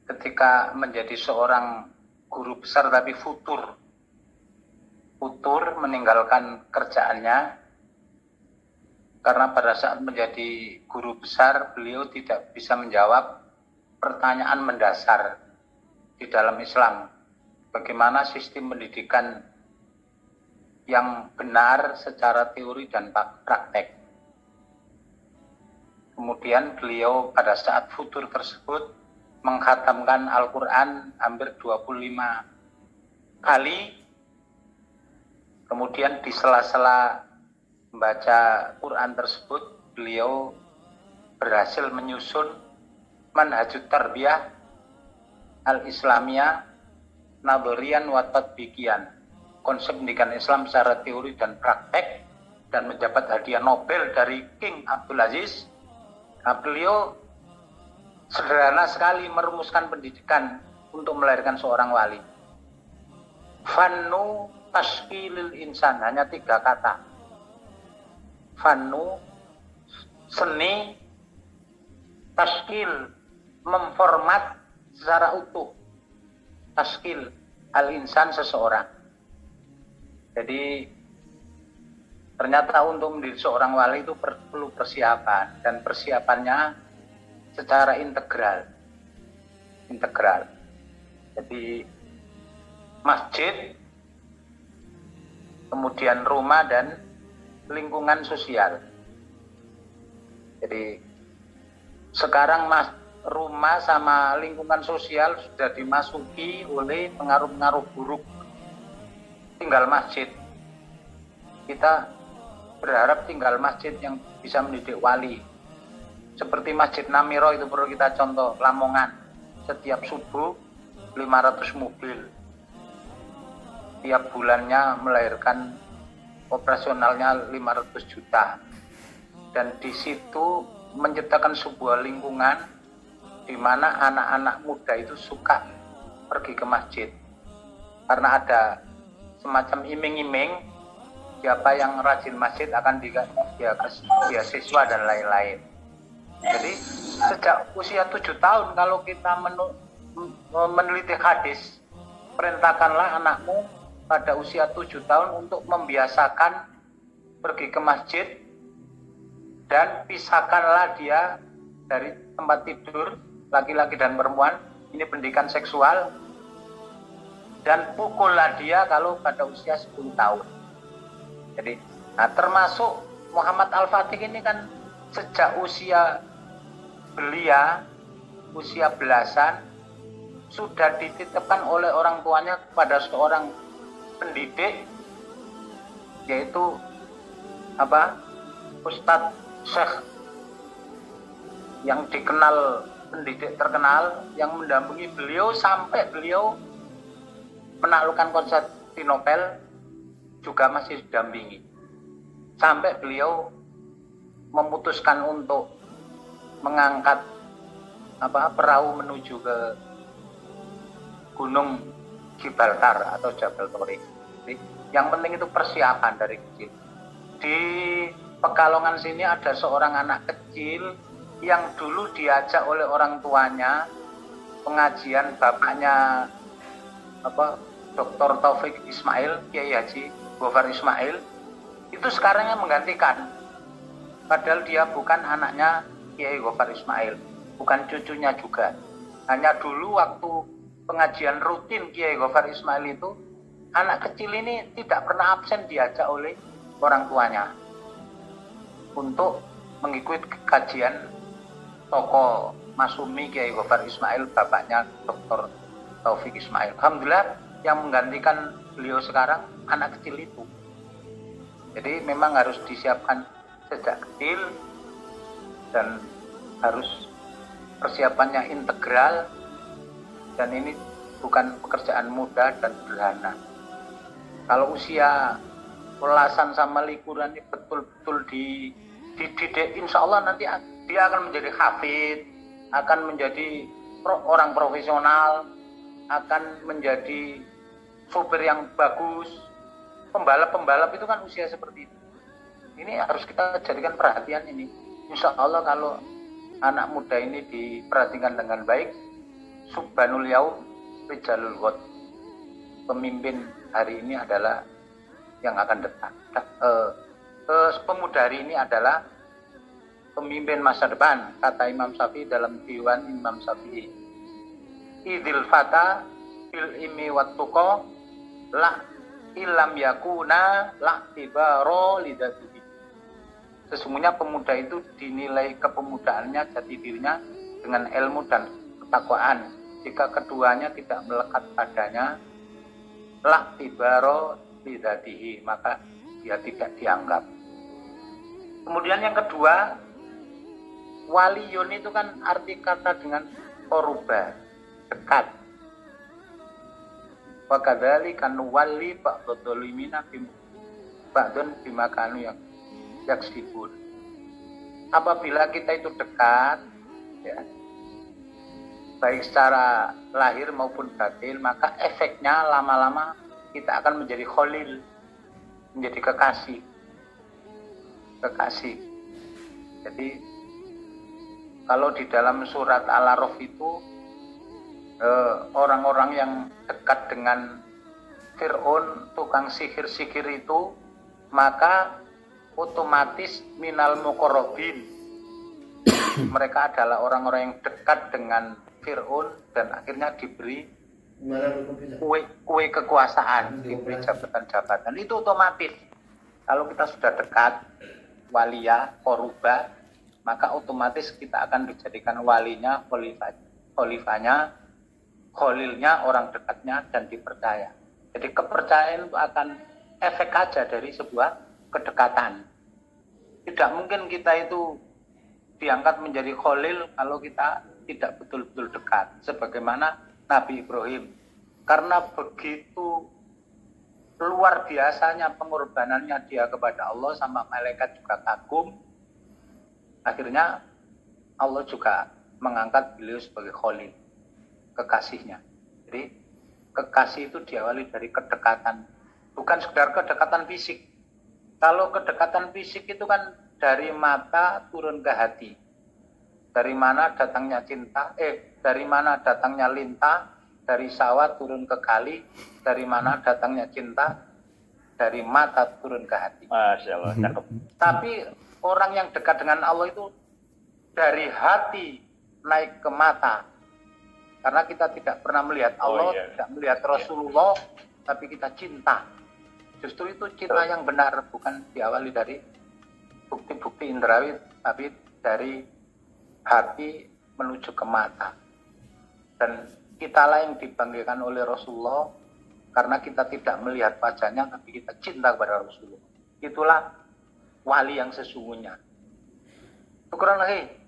ketika menjadi seorang guru besar tapi futur meninggalkan kerjaannya, karena pada saat menjadi guru besar beliau tidak bisa menjawab pertanyaan mendasar di dalam Islam, bagaimana sistem pendidikan yang benar secara teori dan praktek. Kemudian beliau pada saat futur tersebut mengkhatamkan Al-Quran hampir 25 kali. Kemudian di sela-sela membaca Quran tersebut, beliau berhasil menyusun manhajut tarbiyah al-Islamiyah nadhariyan wa tatbiqiyan, konsep pendidikan Islam secara teori dan praktek, dan mendapat hadiah Nobel dari King Abdul Aziz. Nah, beliau sederhana sekali merumuskan pendidikan untuk melahirkan seorang wali. Fannu tashkilil insan, hanya 3 kata. Fannu, seni, tashkil, memformat secara utuh. Tashkil al-insan, seseorang. Jadi ternyata untuk menjadi seorang wali itu perlu persiapan, dan persiapannya secara integral. Jadi masjid, kemudian rumah dan lingkungan sosial. Jadi sekarang rumah sama lingkungan sosial sudah dimasuki oleh pengaruh-pengaruh buruk. Tinggal masjid. Kita berharap tinggal masjid yang bisa mendidik wali. Seperti Masjid Namiro itu perlu kita contoh, Lamongan. Setiap subuh 500 mobil. Tiap bulannya melahirkan operasionalnya 500 juta. Dan di situ menciptakan sebuah lingkungan di mana anak-anak muda itu suka pergi ke masjid. Karena ada semacam iming-iming, siapa yang rajin masjid akan dikasih beasiswa dan lain-lain. Jadi sejak usia 7 tahun kalau kita meneliti hadis, perintahkanlah anakmu pada usia 7 tahun untuk membiasakan pergi ke masjid, dan pisahkanlah dia dari tempat tidur laki-laki dan perempuan, ini pendidikan seksual, dan pukullah dia kalau pada usia 10 tahun. Jadi, termasuk Muhammad Al-Fatih ini kan sejak usia belia, usia belasan, sudah dititipkan oleh orang tuanya kepada seorang pendidik, yaitu Ustadz Syekh yang dikenal, pendidik terkenal, yang mendampingi beliau sampai beliau menaklukkan Konstantinopel, juga masih didampingi sampai beliau memutuskan untuk mengangkat perahu menuju ke Gunung Gibraltar atau Jabal Torik. Jadi, yang penting itu persiapan dari kecil. Di Pekalongan sini ada seorang anak kecil yang dulu diajak oleh orang tuanya pengajian, bapaknya Dr. Taufik Ismail, Kiai Haji Gofar Ismail, itu sekarang yang menggantikan. Padahal dia bukan anaknya Kiai Gofar Ismail, bukan cucunya juga. Hanya dulu waktu pengajian rutin Kiai Gofar Ismail itu, anak kecil ini tidak pernah absen diajak oleh orang tuanya untuk mengikuti kajian tokoh Masumi Kiai Gofar Ismail, bapaknya Dr. Taufik Ismail. Alhamdulillah yang menggantikan beliau sekarang anak kecil itu. Jadi memang harus disiapkan sejak kecil dan harus persiapannya integral, dan ini bukan pekerjaan mudah dan sederhana. Kalau usia belasan sama likuran ini betul-betul dididik, insya Allah nanti dia akan menjadi hafid, akan menjadi orang profesional, akan menjadi sopir yang bagus. Pembalap-pembalap itu kan usia seperti itu. Ini harus kita jadikan perhatian ini. Insya Allah kalau anak muda ini diperhatikan dengan baik, subhanul yaum rijalul ghad. Pemimpin hari ini adalah yang akan datang. Pemuda hari ini adalah pemimpin masa depan, kata Imam Syafi'i dalam Diwan Imam Syafi'i. Idzil fata fil imi wat tuqa la ilam yakuna la tibaro lidatihi. Sesungguhnya pemuda itu dinilai kepemudaannya, jati dirinya dengan ilmu dan ketakwaan. Jika keduanya tidak melekat padanya, la tibaro lidatihi, maka dia tidak dianggap. Kemudian yang kedua, waliyun itu kan arti kata dengan koruba, dekat. Wa kadzalika nuwalli ba'dadh dhalimina ba'dun bimakanu yang yaksibun. Apabila kita itu dekat, ya, baik secara lahir maupun batin, maka efeknya lama-lama kita akan menjadi khalil, menjadi kekasih. Jadi kalau di dalam surat Al-A'raf itu orang-orang yang dekat dengan Fir'aun, tukang sihir-sihir itu, maka otomatis minal muqarrabin. Mereka adalah orang-orang yang dekat dengan Fir'aun dan akhirnya diberi kue kekuasaan, diberi jabatan-jabatan. Itu otomatis. Kalau kita sudah dekat, waliyah, koruba, maka otomatis kita akan dijadikan walinya, khalifahnya, khalilnya, orang dekatnya, dan dipercaya. Jadi kepercayaan itu akan efek aja dari sebuah kedekatan. Tidak mungkin kita itu diangkat menjadi khalil kalau kita tidak betul-betul dekat. Sebagaimana Nabi Ibrahim. Karena begitu luar biasanya pengorbanannya dia kepada Allah, sama malaikat juga kagum. Akhirnya Allah juga mengangkat beliau sebagai khalil, kekasihnya. Jadi kekasih itu diawali dari kedekatan. Bukan sekedar kedekatan fisik. Kalau kedekatan fisik itu kan dari mata turun ke hati. Dari mana datangnya cinta? Dari mana datangnya lintah? Dari sawah turun ke kali. Dari mana datangnya cinta? Dari mata turun ke hati. Masya Allah, cakep. Tapi orang yang dekat dengan Allah itu dari hati naik ke mata. Karena kita tidak pernah melihat Allah, tidak melihat Rasulullah, tapi kita cinta. Justru itu cinta yang benar, bukan diawali dari bukti-bukti indrawi, tapi dari hati menuju ke mata. Dan kitalah yang dibanggakan oleh Rasulullah, karena kita tidak melihat wajahnya, tapi kita cinta kepada Rasulullah. Itulah wali yang sesungguhnya. Syukran lagi.